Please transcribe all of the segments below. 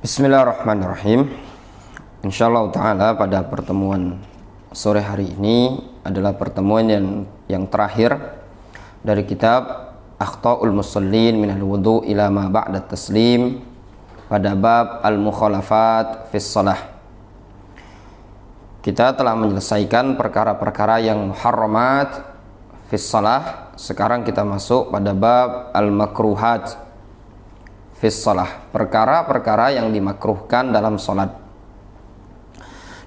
Bismillahirrahmanirrahim. Insyaallah ta'ala pada pertemuan sore hari ini adalah pertemuan yang terakhir dari kitab Akhta'ul Musallin minal wudu' ila ma ba'da taslim pada bab al-mukhalafat fis shalah. Kita telah menyelesaikan perkara-perkara yang muharramat fis shalah. Sekarang kita masuk pada bab al-makruhat fis shalah, perkara-perkara yang dimakruhkan dalam salat.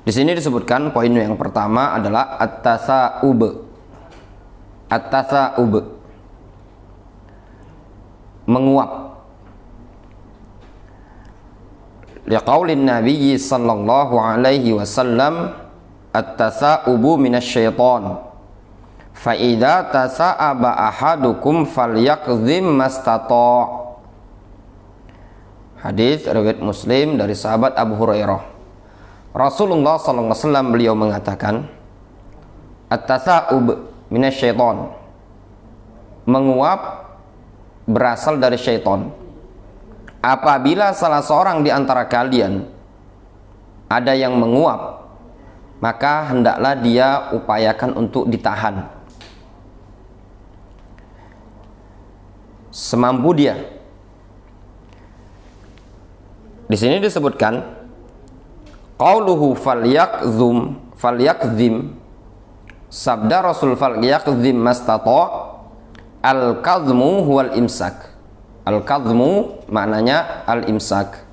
Di sini disebutkan poin yang pertama adalah at-tasa'ub. At-tasa'ub, menguap. Liqaulin Nabi sallallahu alaihi wasallam, at-tasa'ubu minasyaitan. Fa idza tasa'aba ahadukum falyakzim mastata'. Hadis riwayat Muslim dari sahabat Abu Hurairah. Rasulullah SAW beliau mengatakan, at-tasa'ub minasyaiton, menguap berasal dari syaitan. Apabila salah seorang di antara kalian ada yang menguap, maka hendaklah dia upayakan untuk ditahan semampu dia. Di sini disebutkan qauluhu falyakzim, sabda Rasul falyakzim mastata. Al-kazmu huwal imsak. Al-kazmu maknanya al-imsak.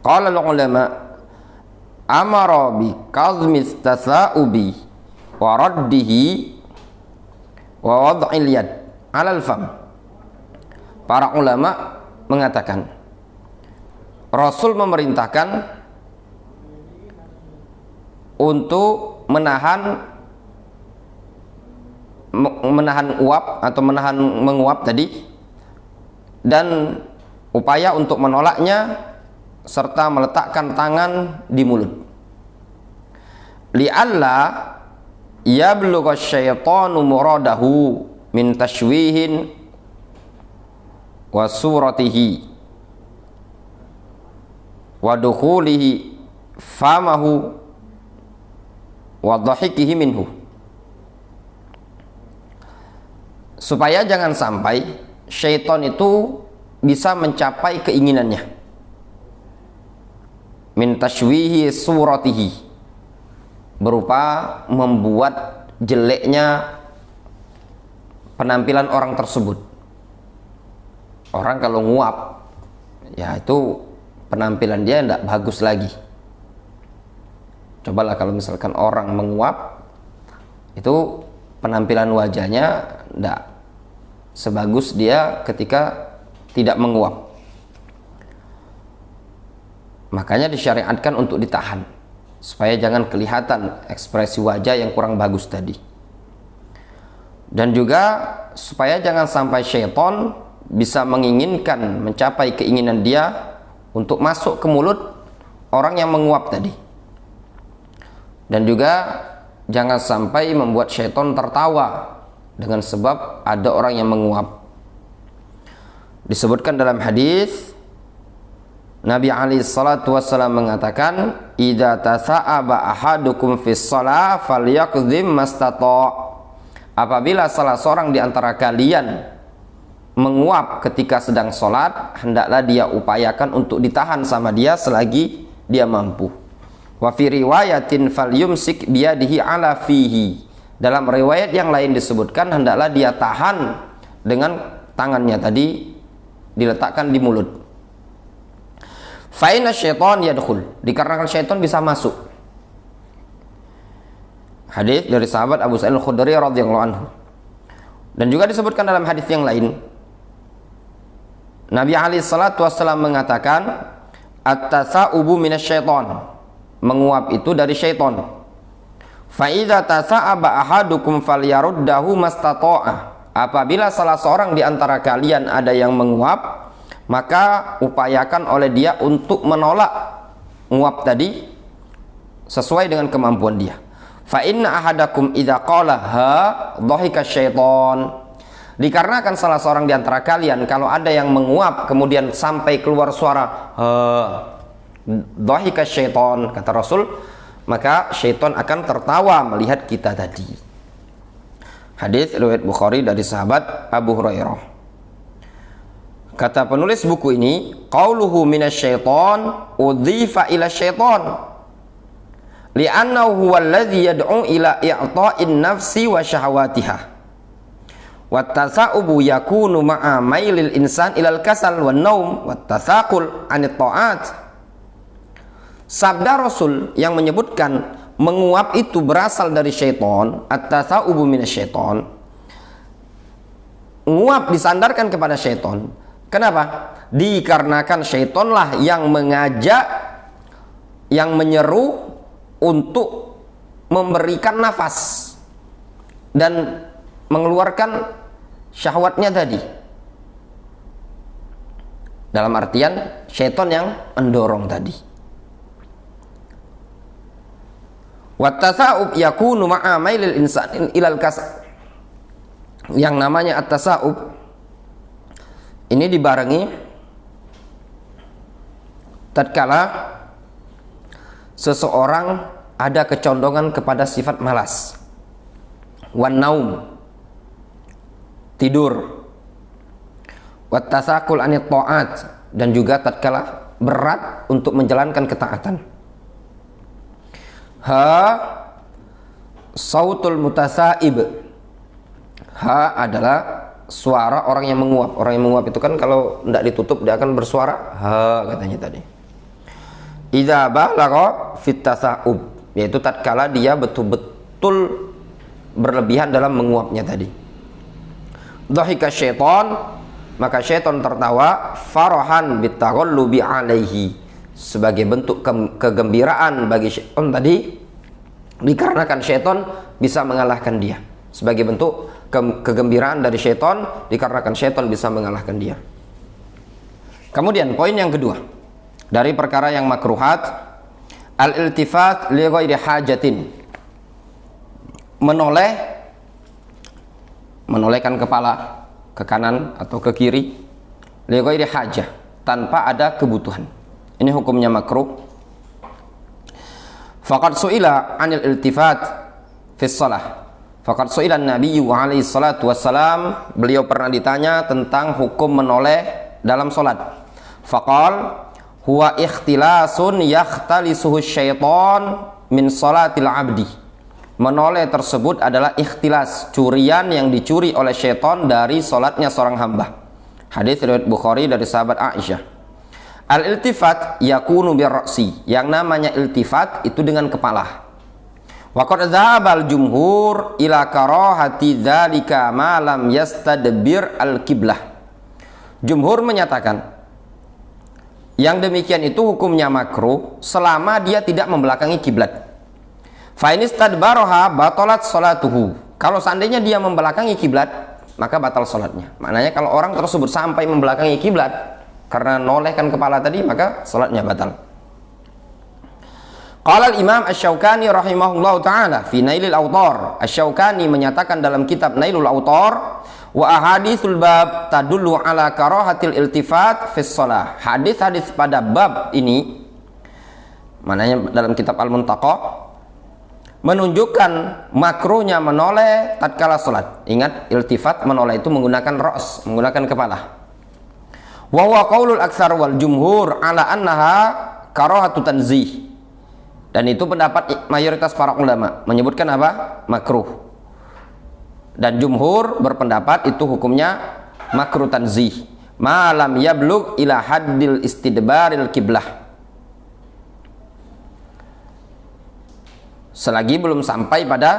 Qala al-ulama amara bi kazmis tasa'ubi wa raddihi wa wad'il yad 'alal fam. Para ulama mengatakan Rasul memerintahkan untuk menahan uap atau menahan menguap tadi, dan upaya untuk menolaknya serta meletakkan tangan di mulut. Li'alla yablugha syaitanu muradahu min tashwihin wa suratihi wa dukhulihi famahu wa dhahikihi minhu, supaya jangan sampai syaitan itu bisa mencapai keinginannya. Min tashwihi suratihi, berupa membuat jeleknya penampilan orang tersebut. Orang kalau nguap, ya itu penampilan dia tidak bagus lagi. Cobalah kalau misalkan orang menguap, itu penampilan wajahnya tidak sebagus dia ketika tidak menguap. Makanya disyariatkan untuk ditahan, supaya jangan kelihatan ekspresi wajah yang kurang bagus tadi. Dan juga supaya jangan sampai syaitan bisa menginginkan, mencapai keinginan dia untuk masuk ke mulut orang yang menguap tadi. Dan juga jangan sampai membuat syaitan tertawa dengan sebab ada orang yang menguap. Disebutkan dalam hadis, Nabi alaihi salatu wassalam mengatakan, idza tasa'aba ahadukum fis shalah falyakzim mastata'. Apabila salah seorang di antara kalian menguap ketika sedang sholat, hendaklah dia upayakan untuk ditahan sama dia selagi dia mampu. Wa fi riwayatin falyumsik biyadihi ala fihi. Dalam riwayat yang lain disebutkan hendaklah dia tahan dengan tangannya tadi, diletakkan di mulut. Fa inna syaitan yadkhul, dikarenakan syaitan bisa masuk. Hadis dari sahabat Abu Sa'id Al-Khudri radhiyallahu anhu. Dan juga disebutkan dalam hadis yang lain, Nabi alaihi salatu wassalam mengatakan, at-tasa'ubu minasyaiton, menguap itu dari syaitan. Fa idza tasa'aba ahadukum falyaruddahu mastata'a. Apabila salah seorang di antara kalian ada yang menguap, maka upayakan oleh dia untuk menolak menguap tadi sesuai dengan kemampuan dia. Fa inna ahadakum idza qala ha dhahika syaitan. Dikarenakan salah seorang di antara kalian kalau ada yang menguap kemudian sampai keluar suara dhahika syaiton, kata Rasul, maka syaiton akan tertawa melihat kita tadi. Hadis riwayat Bukhari dari sahabat Abu Hurairah. Kata penulis buku ini, qauluhu minasyaiton udhifa ila syaiton li'annahu huwa alladhi yad'u ila i'ta'in nafsi wa syahawatiha. Wattasa'ubu yakunu ma'a mailil insan ilal kasal wan naum wattasaqul anit ta'at. Sabda Rasul yang menyebutkan menguap itu berasal dari syaitan, at-tasa'ubu minasyaiton. Nguap disandarkan kepada syaitan. Kenapa? Dikarenakan syaitanlah yang mengajak, yang menyeru untuk memberikan nafas dan mengeluarkan syahwatnya tadi. Dalam artian syaitan yang mendorong tadi. Wattasa'ub yakunu ma'a mailil insan ilal kasal. Yang namanya at-tasa'ub ini dibarengi tatkala seseorang ada kecondongan kepada sifat malas, wan naum, tidur, wattasaqul anit ta'at, dan juga tatkala berat untuk menjalankan ketaatan. Sautul mutasa'ib. Ha adalah suara orang yang menguap. Orang yang menguap itu kan kalau tidak ditutup dia akan bersuara ha, katanya tadi. Idza balagha fit tasa'ub, yaitu tatkala dia betul-betul berlebihan dalam menguapnya tadi. Dhahika syaitan, maka syaitan tertawa farahan bitaghallubi alaihi, sebagai bentuk kegembiraan bagi syaitan tadi, dikarenakan syaitan bisa mengalahkan dia. Sebagai bentuk kegembiraan dari syaitan, dikarenakan syaitan bisa mengalahkan dia. Kemudian poin yang kedua dari perkara yang makruhat, al-iltifat li ghairi hajatin, menolehkan kepala ke kanan atau ke kiri, li ghairi hajah, tanpa ada kebutuhan. Ini hukumnya makruh. Faqad su'ila 'anil iltifat fi shalah. Faqad su'ila Nabi alaihi salatu wassalam, beliau pernah ditanya tentang hukum menoleh dalam salat. Faqal huwa ikhtilasun yakhtalisuhu syaitan min salatil abdi. Menoleh tersebut adalah ikhtilas, curian yang dicuri oleh syaitan dari salatnya seorang hamba. Hadis riwayat Bukhari dari sahabat Aisyah. Al-iltifat yakunu birra'si, yang namanya iltifat itu dengan kepala. Wa qad dzhabal jumhur ila karahati dzalika ma lam yastadbir al-qiblah. Jumhur menyatakan yang demikian itu hukumnya makruh selama dia tidak membelakangi kiblat. Fa in istadbaraha batalat salatuhu. Kalau seandainya dia membelakangi kiblat, maka batal salatnya. Maknanya kalau orang tersebut sampai membelakangi kiblat karena nolehkan kepala tadi, maka salatnya batal. Qala al-Imam Asy-Syaukani rahimahullahu taala fi Nailul Awtar. Asy-Syaukani menyatakan dalam kitab Nailul Awtar, wa ahaditsul bab tadullu ala karahatil iltifat fi shalah. Hadis-hadis pada bab ini, maknanya dalam kitab Al-Muntaqa, menunjukkan makruhnya menoleh tatkala salat. Ingat, iltifat menoleh itu menggunakan ra's, menggunakan kepala. Wa huwa qaulul aktsar wal jumhur ala annaha karahatu tanzih. Dan itu pendapat mayoritas para ulama, menyebutkan apa? Makruh. Dan jumhur berpendapat itu hukumnya makruh tanzih, ma lam yablugh ila haddil istidbaril qiblah, selagi belum sampai pada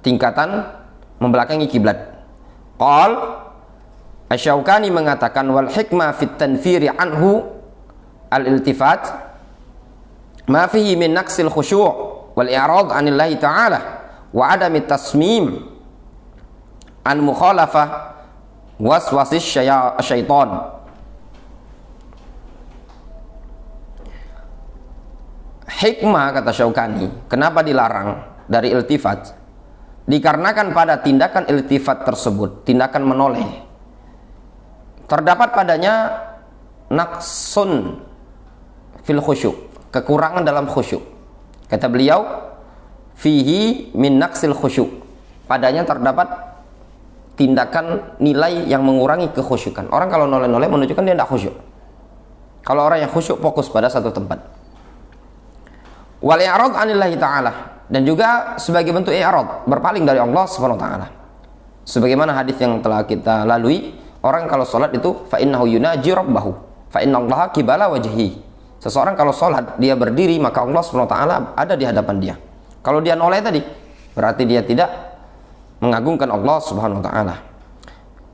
tingkatan membelakangi kiblat. Qal Asy-Syaukani mengatakan wal hikmah fit tanfiri anhu al-iltifat ma fihi min naqsil khusyu' wal i'rad 'anillahi ta'ala wa 'adami tasmim an mukhalafah waswasis syaitan. Hikmah, kata Syaukani, kenapa dilarang dari iltifat? Dikarenakan pada tindakan iltifat tersebut, tindakan menoleh, terdapat padanya naqsun fil khusyuk, kekurangan dalam khusyuk. Kata beliau, fihi min naqsil khusyuk. Padanya terdapat tindakan nilai yang mengurangi kekhusyukan. Orang kalau noleh-noleh menunjukkan dia tidak khusyuk. Kalau orang yang khusyuk fokus pada satu tempat. Wal i'rad 'anillahi ta'ala, dan juga sebagai bentuk i'rad, berpaling dari Allah Subhanahu wa taala. Sebagaimana hadis yang telah kita lalui, orang kalau salat itu fa innahu yunaji rabbahu, fa innallaha qibala wajhi. Seseorang kalau salat dia berdiri, maka Allah Subhanahu wa taala ada di hadapan dia. Kalau dia noleh tadi, berarti dia tidak mengagungkan Allah Subhanahu wa taala.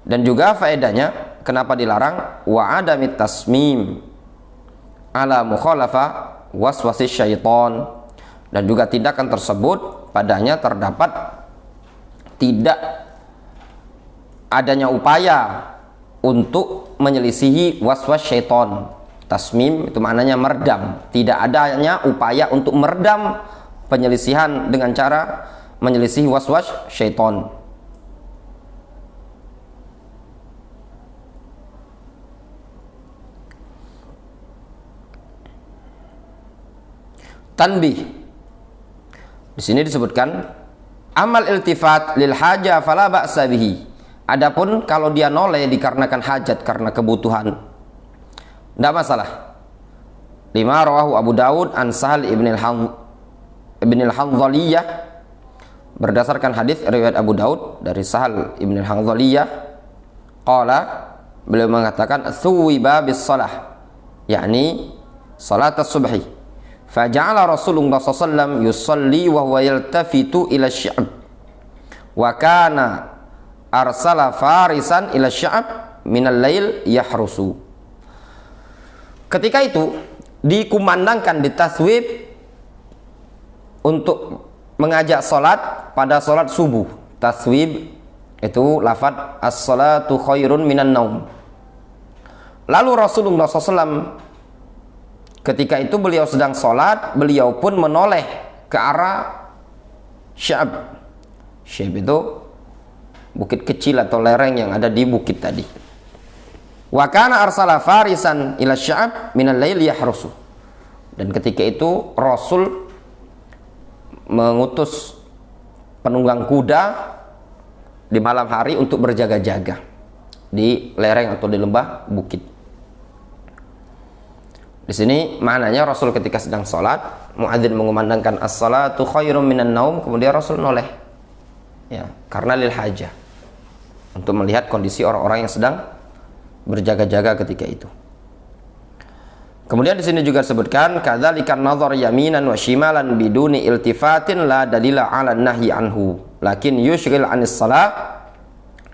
Dan juga faedahnya kenapa dilarang wa adamit tasmim ala mukhalafa waswasis syaitan, dan juga tindakan tersebut padanya terdapat tidak adanya upaya untuk menyelisihi waswas syaitan. Tasmim itu maknanya meredam, tidak adanya upaya untuk meredam penyelisihan dengan cara menyelisihi waswas syaitan. Tanbih. Di sini disebutkan amal iltifat lil haja fala ba'sa bihi. Adapun kalau dia noleh dikarenakan hajat, karena kebutuhan, tidak masalah. Lima rawahu Abu Dawud an Sahal ibn al-Hanzaliyah, berdasarkan hadis riwayat Abu Dawud dari Sahal ibn al-Hanzaliyah, qala, beliau mengatakan thuwiba bis salah, yakni salat as-subhi, faja'ala Rasulullah SAW yusalli wa huwa yaltafitu ila sya'ab, wa kana arsala farisan ila sya'ab minal lail yahrusu. Ketika itu dikumandangkan, ditaswib untuk mengajak salat pada salat subuh. Taswib itu lafaz as-salatu khairun minan naum. Lalu Rasulullah SAW ketika itu beliau sedang salat, beliau pun menoleh ke arah Sya'ab. Sya'ab itu bukit kecil atau lereng yang ada di bukit tadi. Wa kana arsala farisan ila sya'ab minal lail yahrusu. Dan ketika itu Rasul mengutus penunggang kuda di malam hari untuk berjaga-jaga di lereng atau di lembah bukit. Di sini maknanya Rasul ketika sedang sholat, muadzin mengumandangkan as-salatu khairum minan naum, kemudian Rasul noleh, ya, karena lil hajah, untuk melihat kondisi orang-orang yang sedang berjaga-jaga ketika itu. Kemudian di sini juga disebutkan kadzalikan nazar yaminan wa shimalan biduni iltifatin la dalila 'ala nahyi anhu lakin yushghil 'anis shalah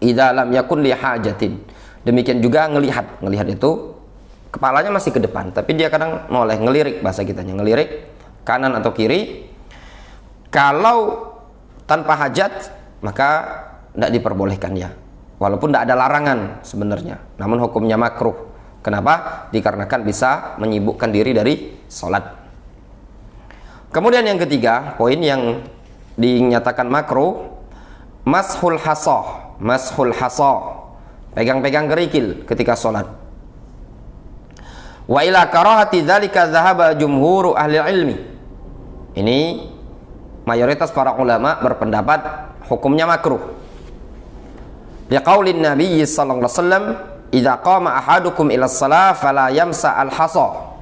idza lam yakun li hajatin. Demikian juga ngelihat itu kepalanya masih ke depan, tapi dia kadang noleh, ngelirik, bahasa kitanya ngelirik kanan atau kiri. Kalau tanpa hajat maka tidak diperbolehkan ya. Walaupun tidak ada larangan sebenarnya, namun hukumnya makruh. Kenapa? Dikarenakan bisa menyibukkan diri dari sholat. Kemudian yang ketiga, poin yang dinyatakan makruh, mashul hasah. Mashul hasah, pegang-pegang kerikil ketika sholat. Wa ila karahati dzalika dzahaba jumhuru ahli ilmi. Ini mayoritas para ulama berpendapat hukumnya makruh. Liqaulin Nabi sallallahu alaihi wasallam, "Idza qama ahadukum ila shalah fala yamsa al-hasa."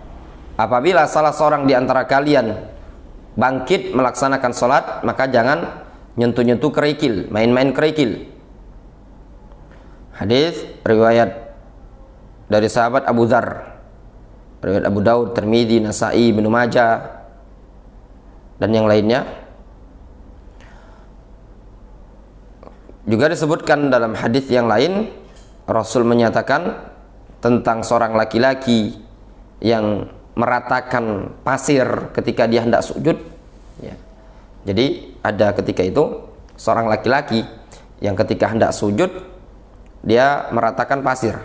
Apabila salah seorang di antara kalian bangkit melaksanakan salat, maka jangan nyentuh-nyentuh kerikil, main-main kerikil. Hadis riwayat dari sahabat Abu Dzar, riwayat Abu Daud, Tirmidzi, Nasa'i, Ibnu Majah dan yang lainnya. Juga disebutkan dalam hadis yang lain, Rasul menyatakan tentang seorang laki-laki yang meratakan pasir ketika dia hendak sujud, ya. Jadi ada ketika itu seorang laki-laki yang ketika hendak sujud dia meratakan pasir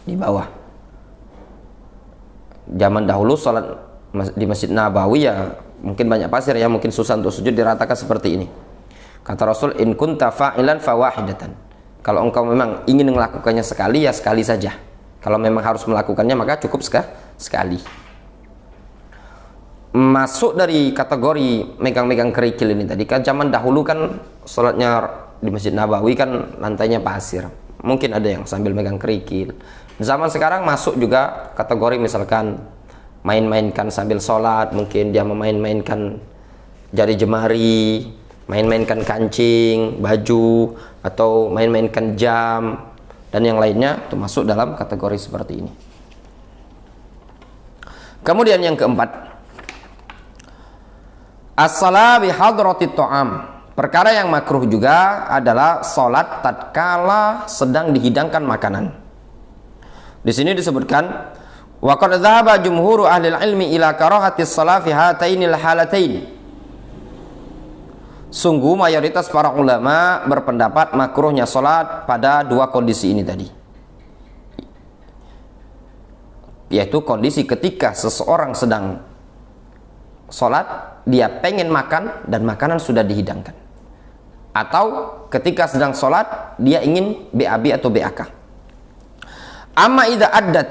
di bawah. Zaman dahulu salat di Masjid Nabawi ya mungkin banyak pasir ya, mungkin susah untuk sujud, diratakan seperti ini. Kata Rasul, in kunta fa'ilan fawahidatan. Kalau engkau memang ingin melakukannya sekali, ya sekali saja. Kalau memang harus melakukannya, maka cukup sekali. masuk dari kategori megang-megang kerikil ini tadi. Kan zaman dahulu kan sholatnya di Masjid Nabawi kan lantainya pasir, mungkin ada yang sambil megang kerikil. Zaman sekarang masuk juga kategori misalkan main-mainkan sambil sholat, mungkin dia memain-mainkan jari jemari, main-mainkan kancing, baju, atau main-mainkan jam dan yang lainnya, itu masuk dalam kategori seperti ini. Kemudian yang keempat, as-shalah bi hadratit ta'am. Perkara yang makruh juga adalah salat tatkala sedang dihidangkan makanan. Di sini disebutkan wa qad dhahaba jumhuru ahli ilmi ila karahatis shalah fi hatainil halatain. Sungguh mayoritas para ulama berpendapat makruhnya salat pada dua kondisi ini tadi. Yaitu kondisi ketika seseorang sedang sholat, dia pengen makan dan makanan sudah dihidangkan, atau ketika sedang sholat dia ingin BAB atau BAK. Amma idza addat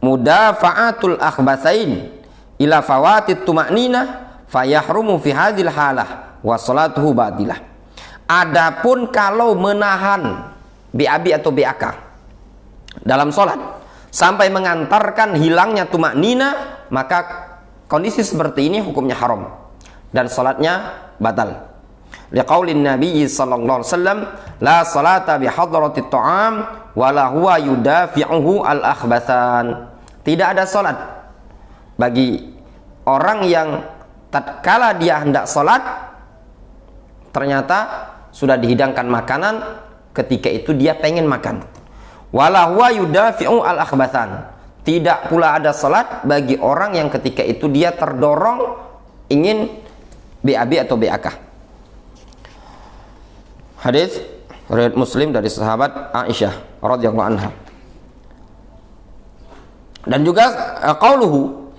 mudafa'atul akhbatsain ila fawatit tuma'ninah fayahrumu fi hadhil halah wa salatuhu batilah. Adapun kalau menahan BAB atau BAK dalam sholat sampai mengantarkan hilangnya tumaknina, maka kondisi seperti ini hukumnya haram dan salatnya batal. Liqaulin Nabi sallallahu alaihi wasallam, la salata bi hadratit ta'am wa la huwa yudafi'uhu al-akhbathan. Tidak ada salat bagi orang yang tatkala dia hendak salat ternyata sudah dihidangkan makanan, ketika itu dia pengen makan. Wala huwa yudafi'u al-akhbathan. Tidak pula ada salat bagi orang yang ketika itu dia terdorong ingin BAB atau BAK. Hadis riwayat Muslim dari sahabat Aisyah radhiyallahu anha. Dan juga qauluhu,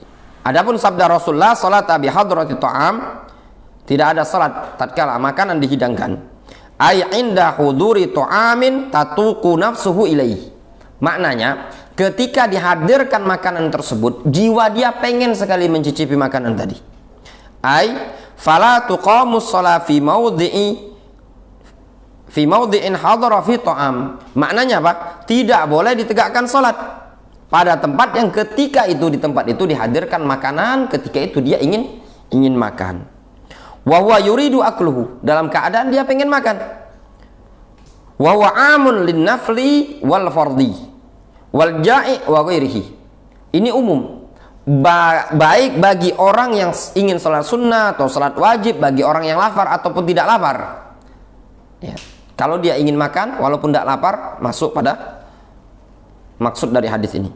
adapun sabda Rasulullah salata bi hadratit ta'am, tidak ada salat tatkala makanan dihidangkan. Ay inda huduri ta'amin tatuqu nafsuhu ilaih. Maknanya ketika dihadirkan makanan tersebut, jiwa dia pengen sekali mencicipi makanan tadi. Ay fala tuqamus shalah fi mawdi'in hadara fi ta'am. Maknanya apa? Tidak boleh ditegakkan salat pada tempat yang ketika itu, di tempat itu dihadirkan makanan, ketika itu dia ingin makan. Wa huwa yuridu akluhu, dalam keadaan dia pengen makan. Wa huwa amun lin nafli wal fardhi wal ja'i wa ghairihi. Ini umum, baik bagi orang yang ingin salat sunnah atau salat wajib, bagi orang yang lapar ataupun tidak lapar ya. Kalau dia ingin makan walaupun tidak lapar, masuk pada maksud dari hadis ini.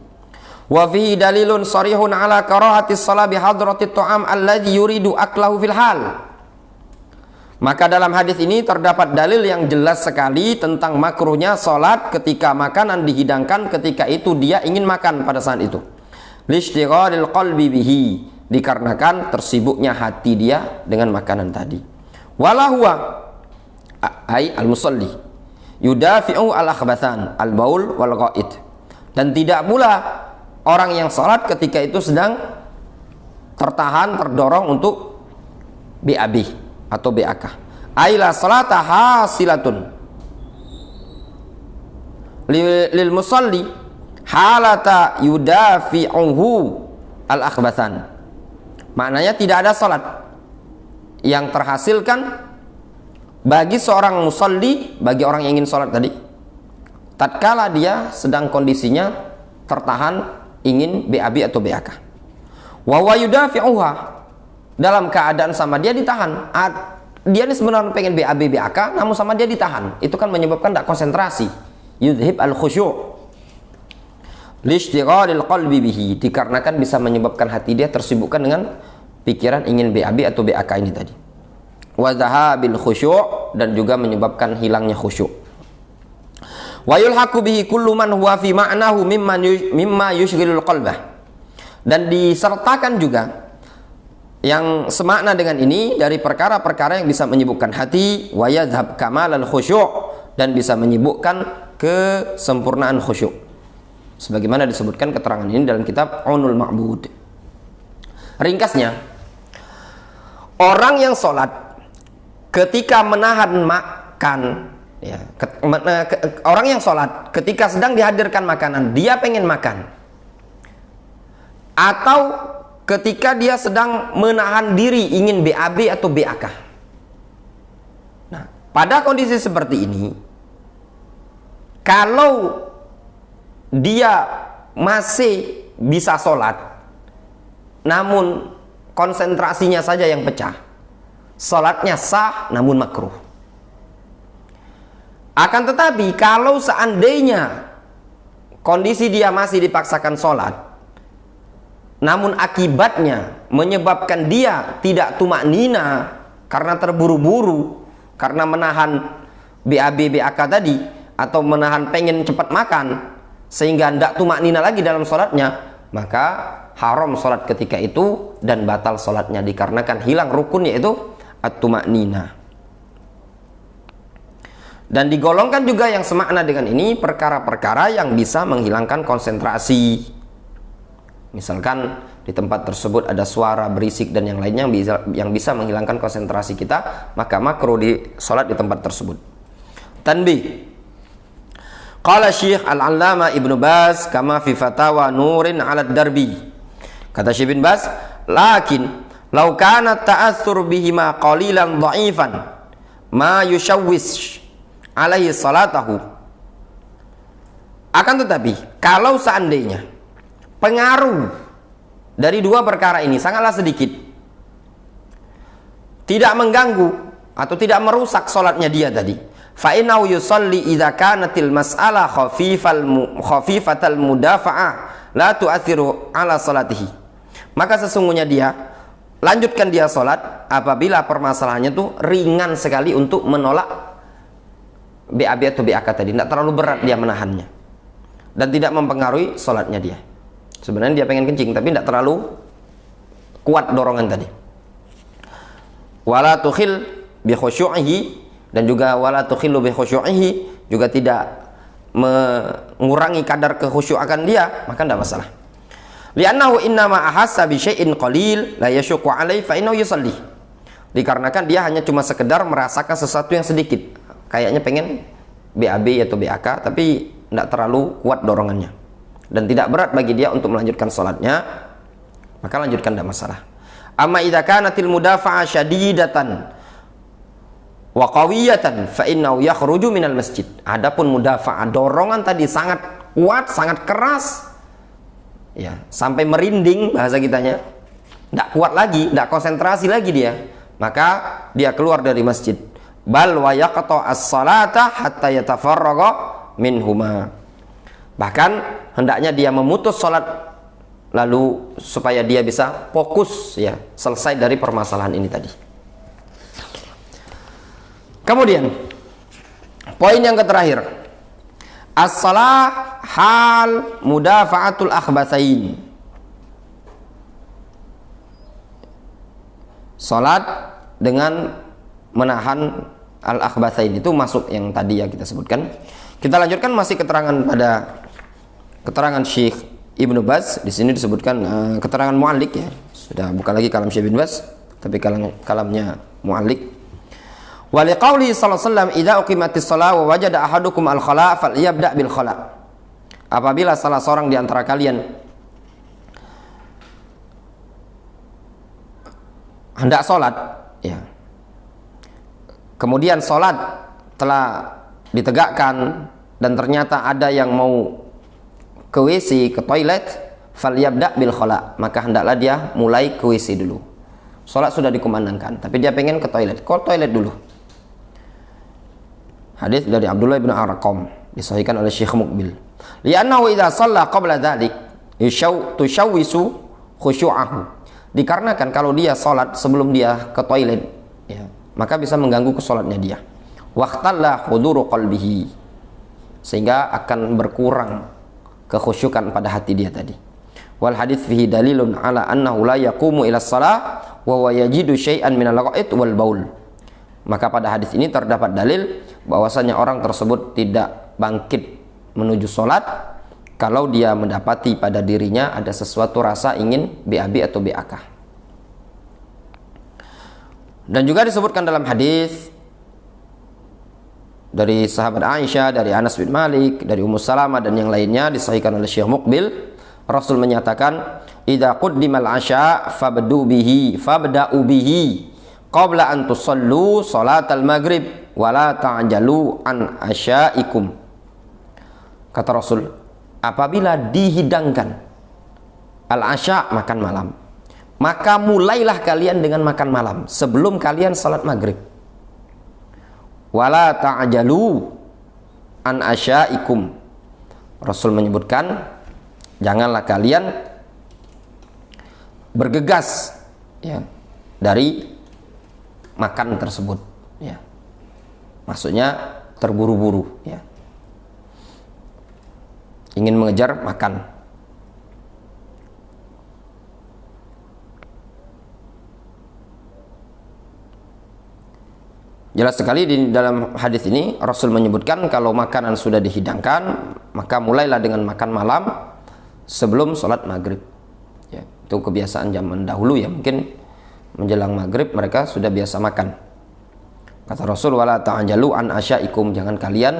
Wa fihi dalilun sarihun ala karahatis shalah bi hadratit ta'am alladhi yuridu aklahu fil hal. Maka dalam hadis ini terdapat dalil yang jelas sekali tentang makruhnya salat ketika makanan dihidangkan, ketika itu dia ingin makan pada saat itu. Lishtighalil qalbi bihi, dikarenakan tersibuknya hati dia dengan makanan tadi. Wala huwa ay al-musalli yudafi'u al-akhbathan al-baul wal ghaid. Dan tidak pula orang yang salat ketika itu sedang tertahan, terdorong untuk BAB atau BAK. Aila salata hasilatun lil musalli halata yudafi'uhu al-akhbathan. Maknanya tidak ada salat yang terhasilkan bagi seorang musalli, bagi orang yang ingin salat tadi, tatkala dia sedang kondisinya tertahan ingin BAB atau BAK. Wa huwa yudafi'uha, dalam keadaan sama dia ditahan. Dia ini sebenarnya pengen BAB BAK, namun sama dia ditahan. Itu kan menyebabkan tidak konsentrasi. Yudhib al-khusyu' lishtighalil qalbi bihi, dikarenakan bisa menyebabkan hati dia tersibukkan dengan pikiran ingin BAB atau BAK ini tadi. Wa dhahabil khusyu', dan juga menyebabkan hilangnya khusyuk. Wa yulhaqu bihi kullu man huwa fi ma'nahu mimma yushghilul qalbah. Dan disertakan juga yang semakna dengan ini dari perkara-perkara yang bisa menyibukkan hati, wa yadhhab kamalal khusyu', dan bisa menyibukkan kesempurnaan khusyuk. Sebagaimana disebutkan keterangan ini dalam kitab Aunul Ma'bud. Ringkasnya, Orang yang sholat ketika menahan makan, ya, orang yang sholat ketika sedang dihadirkan makanan, dia pengen makan, atau ketika dia sedang menahan diri ingin BAB atau BAK. Nah, pada kondisi seperti ini, kalau dia masih bisa sholat, namun konsentrasinya saja yang pecah, sholatnya sah namun makruh. Akan tetapi kalau seandainya kondisi dia masih dipaksakan sholat, namun akibatnya menyebabkan dia tidak tumaknina karena terburu-buru, karena menahan BAB BAK tadi, atau menahan pengen cepat makan sehingga tidak tumaknina lagi dalam sholatnya, maka haram sholat ketika itu dan batal sholatnya dikarenakan hilang rukun, yaitu at-tumaknina. Dan digolongkan juga yang semakna dengan ini perkara-perkara yang bisa menghilangkan konsentrasi. Misalkan di tempat tersebut ada suara berisik dan yang lainnya yang bisa menghilangkan konsentrasi kita, maka makruh di sholat di tempat tersebut. Tanbih. Qala Syekh Al-Allama Ibnu Baz kama fi fatawa Nurin 'ala Darbi. Kata Syekh bin Baz, lakin law kana ta'atsur bihima qalilan dha'ifan ma yushawwis alaihi salatahu. Akan tetapi kalau seandainya pengaruh dari dua perkara ini sangatlah sedikit, tidak mengganggu atau tidak merusak sholatnya dia tadi, fa innahu yusalli idza kanatil mas'alah khafifatal mudafa'ah la tu'athiru ala salatihi. Maka sesungguhnya dia lanjutkan dia sholat apabila permasalahannya itu ringan sekali untuk menolak BAB atau BAK tadi, tidak terlalu berat dia menahannya dan tidak mempengaruhi sholatnya dia. Sebenarnya dia pengen kencing tapi tidak terlalu kuat dorongan tadi. Wala tukhil bi khusyu'ihi, dan juga wala tukhillu bi khusyu'ihi, juga tidak mengurangi kadar kekhusyukan dia, maka tidak masalah. Li'annahu innama ahassa bi syai'in qalil la yashqu 'alaihi fa innahu yusalli. Dikarenakan dia hanya cuma sekedar merasakan sesuatu yang sedikit, kayaknya pengen BAB atau BAK tapi tidak terlalu kuat dorongannya dan tidak berat bagi dia untuk melanjutkan sholatnya, maka lanjutkan, tidak masalah. Amma idza kanatil mudafa'ah syadidatan wa qawiyatan fa innahu yakhruju minal masjid. Adapun mudafa'ah, dorongan tadi sangat kuat, sangat keras, ya, sampai merinding bahasa kitanya, tidak kuat lagi, tidak konsentrasi lagi dia, maka dia keluar dari masjid. Bal wa yaqta as-salata hatta yatafarraga minhuma. Bahkan hendaknya dia memutus salat lalu supaya dia bisa fokus, ya, selesai dari permasalahan ini tadi. Kemudian poin yang terakhir, as-salah hal mudafa'atul akhbatsain. Salat dengan menahan al-akhbatsain itu masuk yang tadi ya kita sebutkan. Kita lanjutkan masih keterangan pada keterangan Syekh Ibnu Baz. Di sini disebutkan keterangan mu'allik, ya. Sudah bukan lagi kalam Syekh bin Baz, tapi kalamnya mu'allik. Wa liqauli sallallahu alaihi wasallam idza uqimatis shalah wa wajada ahadukum al-khala' falyabda' bil khala'. Apabila salah seorang di antara kalian hendak salat, ya, kemudian salat telah ditegakkan dan ternyata ada yang mau ke WC, ke toilet, falyabda' bil khala', maka hendaklah dia mulai ke WC dulu. Salat sudah dikumandangkan tapi dia pengen ke toilet dulu. Hadis dari Abdullah bin Arqam disahihkan oleh Syekh Muqbil. Li'annahu idza shalla qabla dzalik tushawwisu khusyu'ahu. Dikarenakan kalau dia salat sebelum dia ke toilet, ya, maka bisa mengganggu kesalatnya dia. Waqtalla huduru qalbihi, sehingga akan berkurang kekhusyukan pada hati dia tadi. Wal hadits fihi dalilun ala annahu la yaqumu ila shalah wa huwa yajidu syai'an minal gha'it wal baul. Maka pada hadis ini terdapat dalil bahwasanya orang tersebut tidak bangkit menuju sholat kalau dia mendapati pada dirinya ada sesuatu rasa ingin BAB atau BAK. Dan juga disebutkan dalam hadis dari sahabat Aisyah, dari Anas bin Malik, dari Ummu Salamah dan yang lainnya, disahihkan oleh Syekh Muqbil, Rasul menyatakan, "Idza quddimal 'asya fabda'u bihi qabla an tusallu salatal maghrib wa la ta'jalu an asyaikum." Kata Rasul, apabila dihidangkan al-'asya, makan malam, maka mulailah kalian dengan makan malam sebelum kalian salat maghrib. Wala ta'jalu an asyaikum. Rasul menyebutkan, janganlah kalian bergegas ya dari makan tersebut ya. Maksudnya terburu-buru ya. Ingin mengejar makan. Jelas sekali di dalam hadis ini Rasul menyebutkan kalau makanan sudah dihidangkan, maka mulailah dengan makan malam sebelum sholat maghrib ya. Itu kebiasaan zaman dahulu ya, mungkin menjelang maghrib mereka sudah biasa makan. Kata Rasul, wala ta'jalu an asyaikum, jangan kalian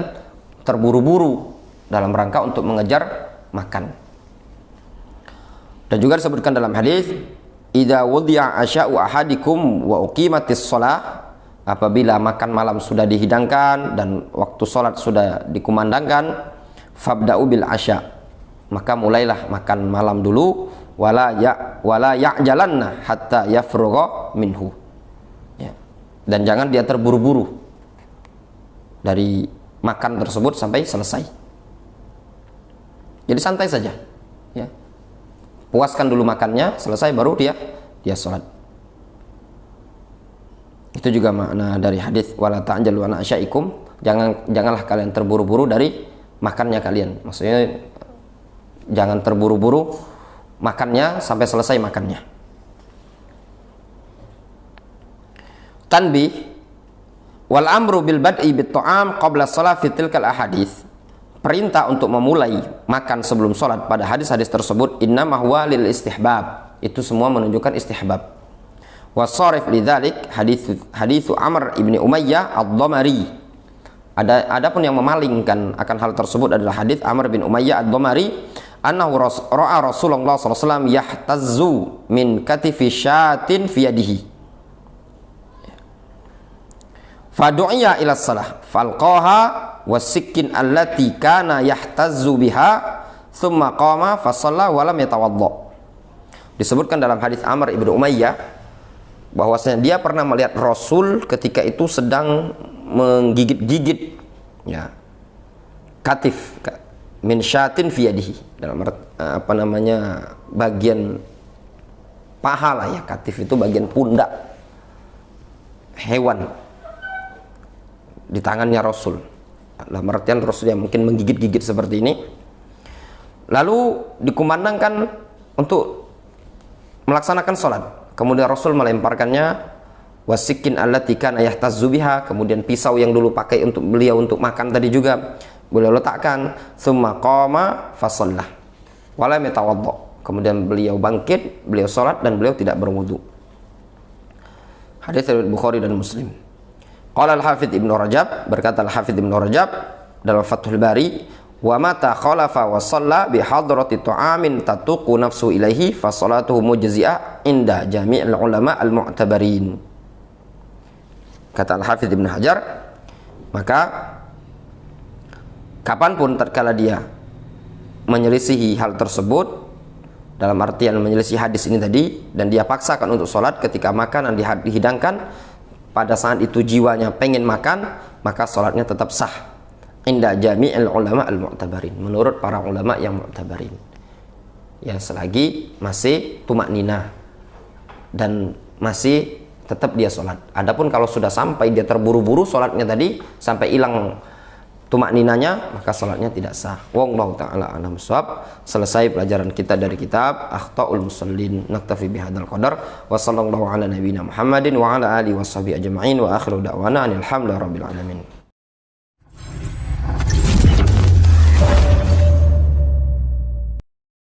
terburu-buru dalam rangka untuk mengejar makan. Dan juga disebutkan dalam hadis, idza wudi'a asya'u ahadikum wa uqimatis shalah, apabila makan malam sudah dihidangkan dan waktu sholat sudah dikumandangkan, fabda'u bil asya, maka mulailah makan malam dulu, wala ya'jalanna hatta yafrugha minhu ya. Dan jangan dia terburu-buru dari makan tersebut sampai selesai. Jadi santai saja ya. Puaskan dulu makannya, selesai baru dia sholat. Itu juga makna dari hadis wala ta'jalu an asyaikum, janganlah kalian terburu-buru dari makannya kalian. Maksudnya jangan terburu-buru makannya sampai selesai makannya. Tanbih, wal amru bil bad'i bit ta'am qabla shalah fi tilkal ahadits. Perintah untuk memulai makan sebelum sholat pada hadis-hadis tersebut innama huwa lil istihbab. Itu semua menunjukkan istihbab. Wasarif lidzalik haditsu Amr ibni Umayyah ad-Damari. Adapun yang memalingkan akan hal tersebut adalah hadis Amr bin Umayyah ad-Damari, annahu ra'a Rasulullah sallallahu alaihi wasallam yahtazzu min katifi syatin fi yadihi. Fadu'iya ila shalah falqaha wasikkin allati kana yahtazzu biha thumma qama fa shalla wa lam yatawadda. Disebutkan dalam hadis Amr ibnu Umayyah bahwasanya dia pernah melihat Rasul ketika itu sedang menggigit-gigit ya katif min syatin fi yadihi, dalam bagian paha lah ya. Katif itu bagian pundak hewan di tangannya Rasul. Dalam artian Rasul yang mungkin menggigit-gigit seperti ini, lalu dikumandangkan untuk melaksanakan sholat. Kemudian Rasul melemparkannya wasikin allati kana yahtazzu biha, kemudian pisau yang dulu pakai untuk beliau untuk makan tadi juga beliau letakkan. Tsumma qama fa shalla wa lam yatawadda, kemudian beliau bangkit, beliau salat dan beliau tidak berwudu. Hadis riwayat Bukhari dan Muslim. Qala al-Hafidz Ibnu Rajab, berkata al-Hafidz Ibnu Rajab dalam Fathul Bari, wa mata khalafa wa shalla bi hadrati ta'amin tatuqu nafsu ilaihi fa salatuhu mujzi'ah inda jami'il ulama al-mu'tabarin. Kata Al-Hafidz Ibnu Hajar, maka kapanpun tatkala dia menyelisihi hal tersebut, dalam artian menyelisih hadis ini tadi, dan dia paksakan untuk sholat ketika makanan dihidangkan, pada saat itu jiwanya pengen makan, maka sholatnya tetap sah inda jami'il ulama al-mu'tabarin, menurut para ulama yang mu'tabarin ya, selagi masih tumakninah dan masih tetap dia sholat. Adapun kalau sudah sampai dia terburu-buru sholatnya tadi sampai hilang tumakninahnya, maka sholatnya tidak sah. Wallahu ta'ala a'lam bishawab. Selesai pelajaran kita dari kitab Akhtaul Musallin. Naktafi bihadzal qadar wa sallallahu ala nabiyyina Muhammadin wa ala alihi washabihi ajma'in wa akhiru da'wana alhamdulillahi rabbil alamin.